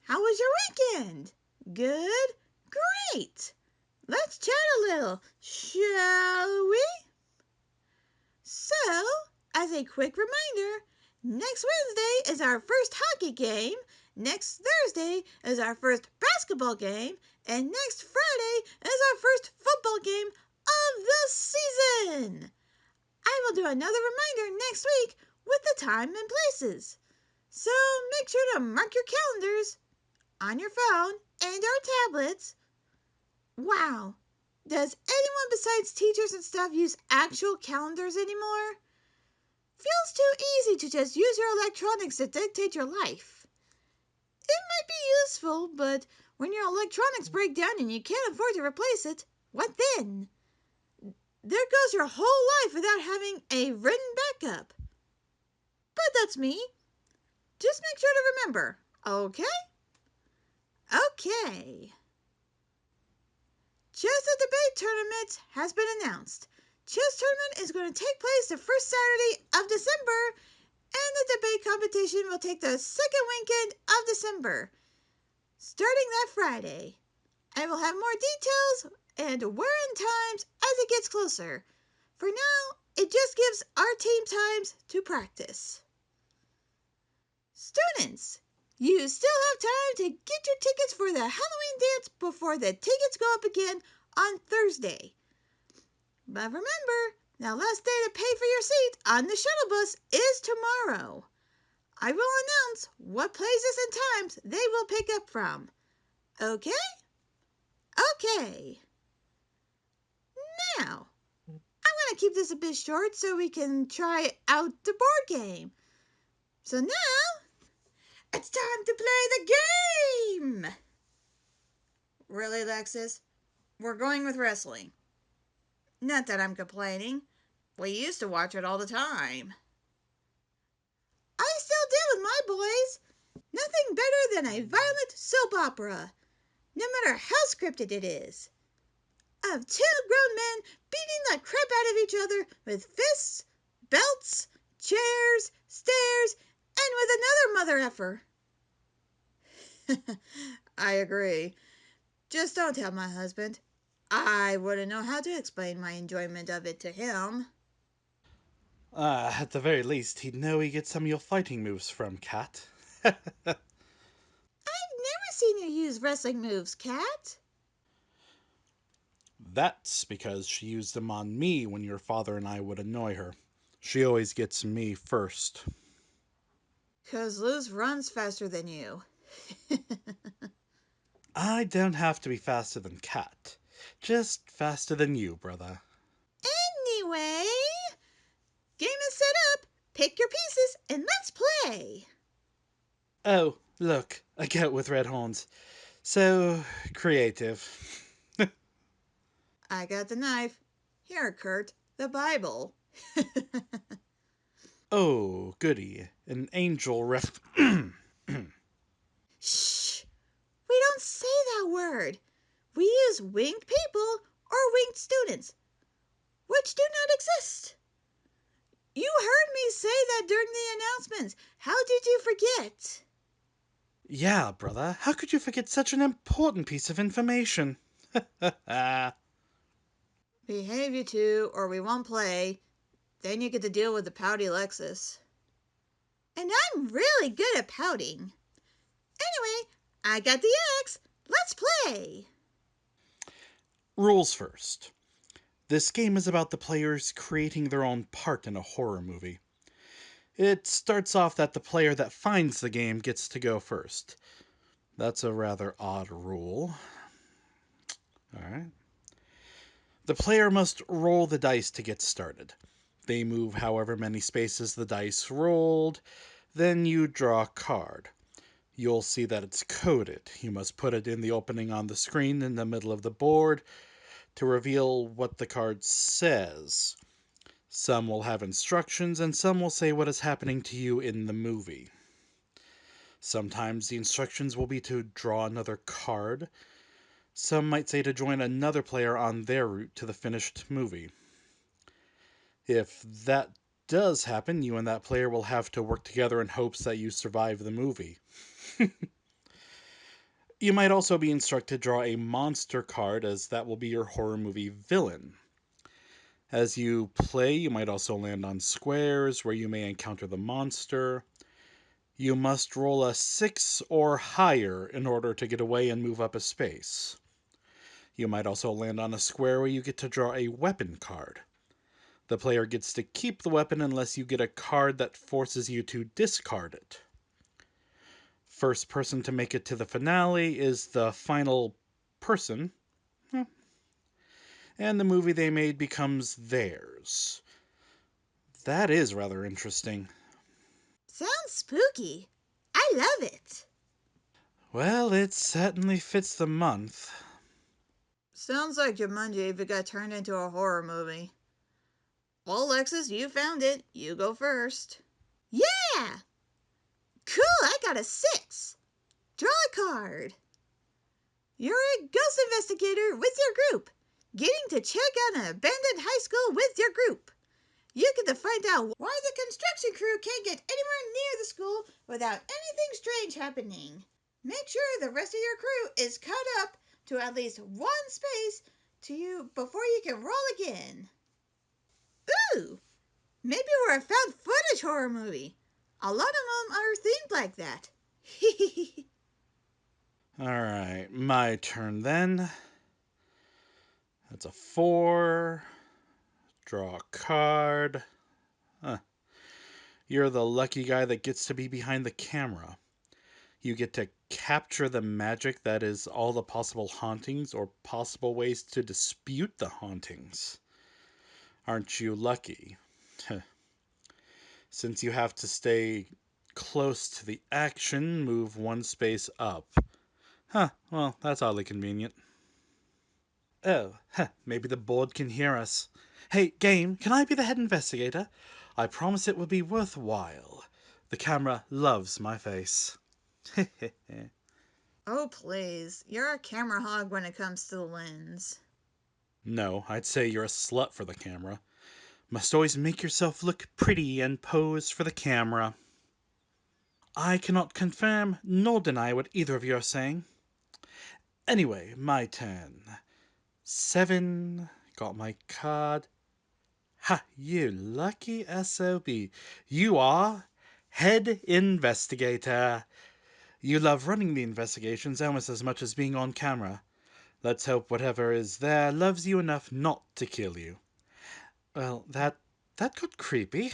How was your weekend? Good? Great! Let's chat a little, shall we? So, as a quick reminder, next Wednesday is our first hockey game, next Thursday is our first basketball game, and next Friday is our first football game of the season. I will do another reminder next week with the time and places. So make sure to mark your calendars on your phone and our tablets. Wow, does anyone besides teachers and stuff use actual calendars anymore? Feels too easy to just use your electronics to dictate your life. It might be useful, but when your electronics break down and you can't afford to replace it, what then? There goes your whole life without having a written backup. But that's me. Just make sure to remember, okay? Okay. Chess at Debate Tournament has been announced. Chess Tournament is going to take place the first Saturday of December, and the debate competition will take the second weekend of December, starting that Friday. I will have more details and where and times as it gets closer. For now, it just gives our team times to practice. Students, you still have time to get your tickets for the Halloween dance before the tickets go up again on Thursday. But remember, the last day to pay for your seat on the shuttle bus is tomorrow. I will announce what places and times they will pick up from. Okay? Okay. Now, I'm going to keep this a bit short so we can try out the board game. So now, it's time to play the game! Really, Lexis? We're going with wrestling. Not that I'm complaining. We used to watch it all the time. I still do with my boys. Nothing better than a violent soap opera, no matter how scripted it is. Of two grown men beating the crap out of each other with fists, belts, chairs, stairs, and with another mother effer. I agree. Just don't tell my husband. I wouldn't know how to explain my enjoyment of it to him. At the very least, he'd know he gets some of your fighting moves from, Kat. I've never seen you use wrestling moves, Kat. That's because she used them on me when your father and I would annoy her. She always gets me first. 'Cause Luz runs faster than you. I don't have to be faster than Kat. Just faster than you, brother. Anyway, game is set up. Pick your pieces and let's play. Oh, look, a goat with red horns. So creative. I got the knife. Here, Kurt, the Bible. Oh, goody. An angel ref. Shh! We don't say that word. We use winged people or winged students, which do not exist. You heard me say that during the announcements. How did you forget? Yeah, brother, how could you forget such an important piece of information? Behave, you two, or we won't play. Then you get to deal with the pouty Lexis. And I'm really good at pouting. Anyway, I got the axe. Let's play. Rules first. This game is about the players creating their own part in a horror movie. It starts off that the player that finds the game gets to go first. That's a rather odd rule. Alright. The player must roll the dice to get started. They move however many spaces the dice rolled, then you draw a card. You'll see that it's coded. You must put it in the opening on the screen in the middle of the board to reveal what the card says. Some will have instructions, and some will say what is happening to you in the movie. Sometimes the instructions will be to draw another card. Some might say to join another player on their route to the finished movie. If that does happen, you and that player will have to work together in hopes that you survive the movie. You might also be instructed to draw a monster card, as that will be your horror movie villain. As you play, you might also land on squares where you may encounter the monster. You must roll a 6 or higher in order to get away and move up a space. You might also land on a square where you get to draw a weapon card. The player gets to keep the weapon unless you get a card that forces you to discard it. First person to make it to the finale is the final person, and the movie they made becomes theirs. That is rather interesting. Sounds spooky. I love it. Well, it certainly fits the month. Sounds like Jumanji if it got turned into a horror movie. Well, Lexis, you found it. You go first. Yeah! Cool, I got a 6. Draw a card. You're a ghost investigator with your group, getting to check out an abandoned high school with your group. You get to find out why the construction crew can't get anywhere near the school without anything strange happening. Make sure the rest of your crew is caught up to at least one space to you before you can roll again. Ooh, maybe we're a found footage horror movie. A lot of them are themed like that. Alright, my turn then. That's a 4. Draw a card. Huh. You're the lucky guy that gets to be behind the camera. You get to capture the magic that is all the possible hauntings or possible ways to dispute the hauntings. Aren't you lucky? Since you have to stay close to the action, move one space up. Huh, well, that's oddly convenient. Oh, maybe the board can hear us. Hey, game, can I be the head investigator? I promise it will be worthwhile. The camera loves my face. Oh, please. You're a camera hog when it comes to the lens. No, I'd say you're a slut for the camera. Must always make yourself look pretty and pose for the camera. I cannot confirm nor deny what either of you are saying. Anyway, my turn. 7. Got my card. Ha, you lucky SOB. You are Head Investigator. You love running the investigations almost as much as being on camera. Let's hope whatever is there loves you enough not to kill you. Well, that got creepy.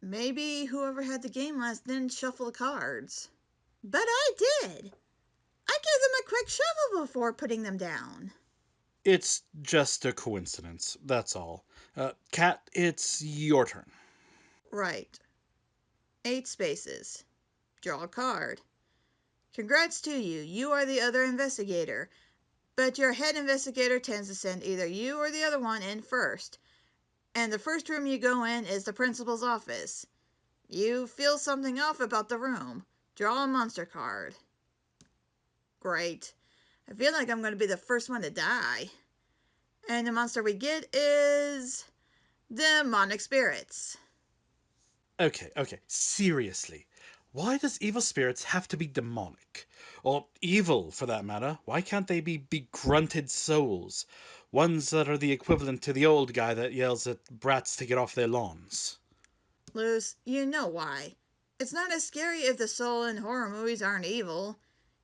Maybe whoever had the game last didn't shuffle the cards. But I did. I gave them a quick shuffle before putting them down. It's just a coincidence, that's all. Kat, it's your turn. Right. 8 spaces. Draw a card. Congrats to you. You are the other investigator. But your head investigator tends to send either you or the other one in first. And the first room you go in is the principal's office. You feel something off about the room. Draw a monster card. Great. I feel like I'm going to be the first one to die. And the monster we get is demonic spirits. Okay, seriously. Why does evil spirits have to be demonic? Or evil, for that matter? Why can't they be begrunted souls? Ones that are the equivalent to the old guy that yells at brats to get off their lawns. Luce, you know why. It's not as scary if the soul in horror movies aren't evil.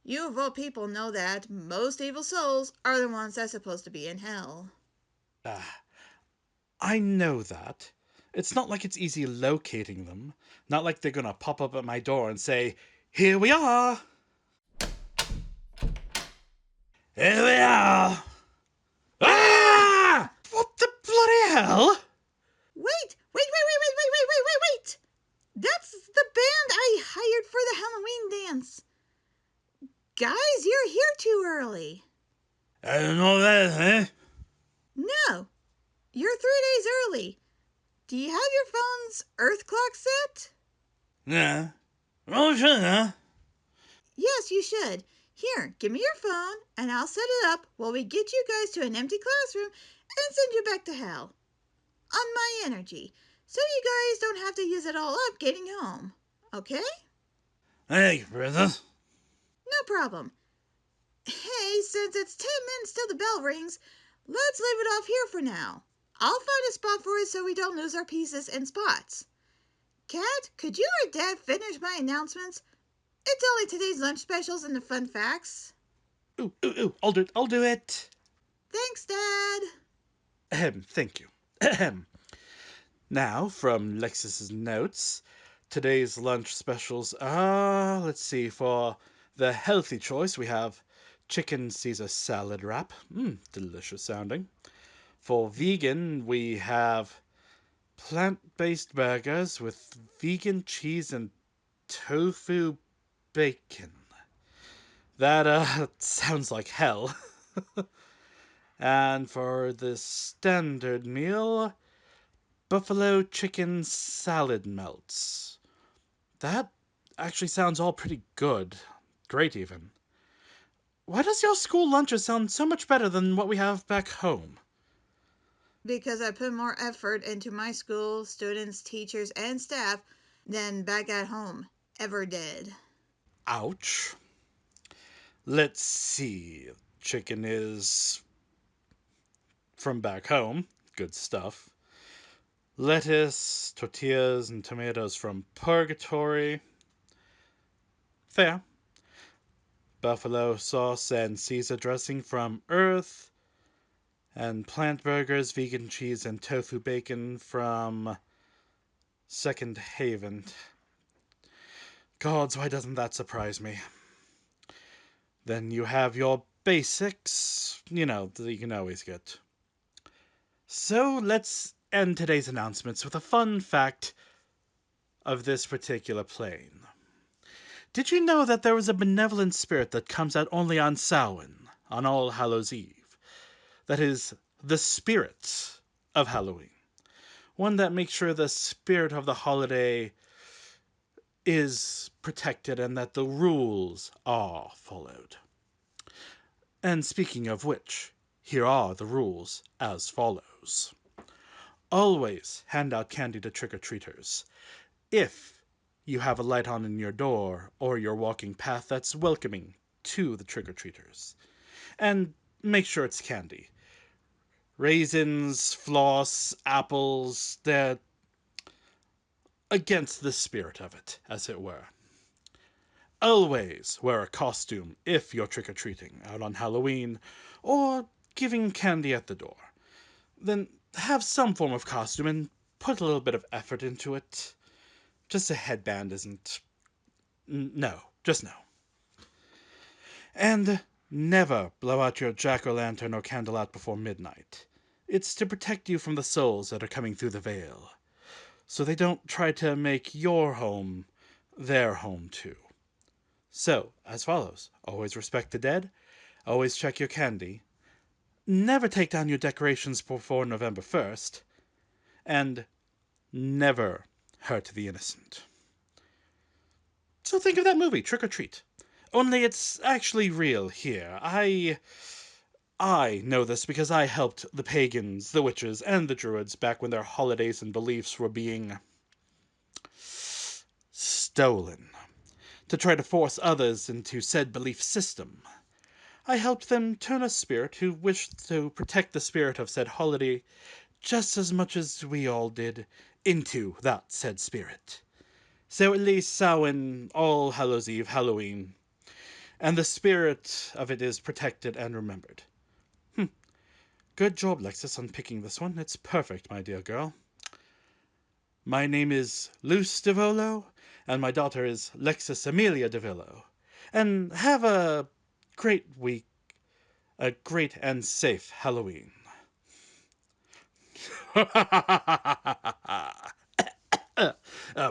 You of all people know that most evil souls are the ones that's supposed to be in hell. Ah, I know that. It's not like it's easy locating them. Not like they're gonna pop up at my door and say, "Here we are! Here we are! Ah! What the bloody hell?" Wait! That's the band I hired for the Halloween dance. Guys, you're here too early. I don't know that, eh? No, you're 3 days early. Do you have your phone's earth clock set? Nah. Oh, sure, huh? Yes, you should. Here, give me your phone, and I'll set it up while we get you guys to an empty classroom and send you back to hell. On my energy, so you guys don't have to use it all up getting home. Okay? Hey, brother. No problem. Hey, since it's 10 minutes till the bell rings, let's leave it off here for now. I'll find a spot for it so we don't lose our pieces and spots. Kat, could you or Dad finish my announcements? It's only today's lunch specials and the fun facts. Ooh, I'll do it. Thanks, Dad. Thank you. Ahem. Now, from Lexis's notes, today's lunch specials are, let's see, for the healthy choice, we have chicken Caesar salad wrap. Delicious sounding. For vegan, we have plant-based burgers with vegan cheese and tofu bacon. That, sounds like hell. And for the standard meal, buffalo chicken salad melts. That actually sounds all pretty good. Great, even. Why does your school lunches sound so much better than what we have back home? Because I put more effort into my school, students, teachers, and staff than back at home ever did. Ouch. Let's see. Chicken is from back home. Good stuff. Lettuce, tortillas, and tomatoes from purgatory. Fair. Buffalo sauce and Caesar dressing from Earth. And plant burgers, vegan cheese, and tofu bacon from Second Haven. Gods, why doesn't that surprise me? Then you have your basics, that you can always get. So let's end today's announcements with a fun fact of this particular plane. Did you know that there is a benevolent spirit that comes out only on Samhain, on All Hallows Eve? That is the spirit of Halloween. One that makes sure the spirit of the holiday is protected and that the rules are followed. And speaking of which, here are the rules as follows. Always hand out candy to trick-or-treaters. If you have a light on in your door or your walking path that's welcoming to the trick-or-treaters. And make sure it's candy. Raisins, floss, apples, they're against the spirit of it, as it were. Always wear a costume if you're trick-or-treating out on Halloween or giving candy at the door. Then have some form of costume and put a little bit of effort into it. Just a headband isn't... No, just no. And never blow out your jack-o'-lantern or candle out before midnight. It's to protect you from the souls that are coming through the veil, so they don't try to make your home their home too. So, as follows. Always respect the dead. Always check your candy. Never take down your decorations before November 1st. And never hurt the innocent. So think of that movie, Trick or Treat. Only it's actually real here. I know this because I helped the pagans, the witches, and the druids back when their holidays and beliefs were being stolen, to try to force others into said belief system. I helped them turn a spirit who wished to protect the spirit of said holiday just as much as we all did into that said spirit. So at least Samhain, All Hallows Eve, Halloween, and the spirit of it is protected and remembered. Good job, Lexis, on picking this one. It's perfect, my dear girl. My name is Luce DeVolo, and my daughter is Lexis Amelia DeVillo. And have a great week, a great and safe Halloween. My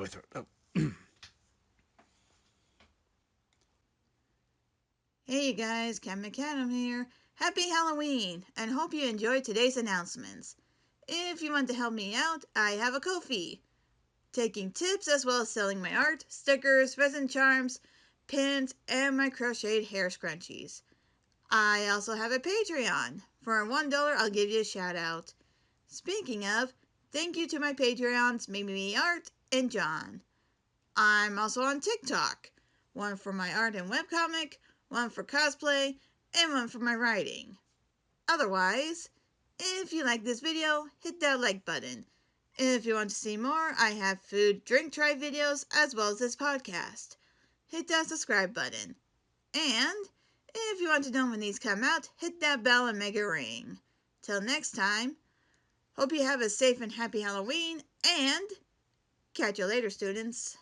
throat. Oh. Hey guys, KattMcAdam here. Happy Halloween, and hope you enjoyed today's announcements. If you want to help me out, I have a Ko-fi. Taking tips as well as selling my art, stickers, resin charms, pins, and my crocheted hair scrunchies. I also have a Patreon. For $1, I'll give you a shout out. Speaking of, thank you to my Patreons, Mimi Art and John. I'm also on TikTok, one for my art and webcomic, one for cosplay, and one for my writing. Otherwise, if you like this video, hit that like button. If you want to see more, I have food, drink, try videos, as well as this podcast. Hit that subscribe button. And if you want to know when these come out, hit that bell and make it ring. Till next time, hope you have a safe and happy Halloween, and catch you later, students.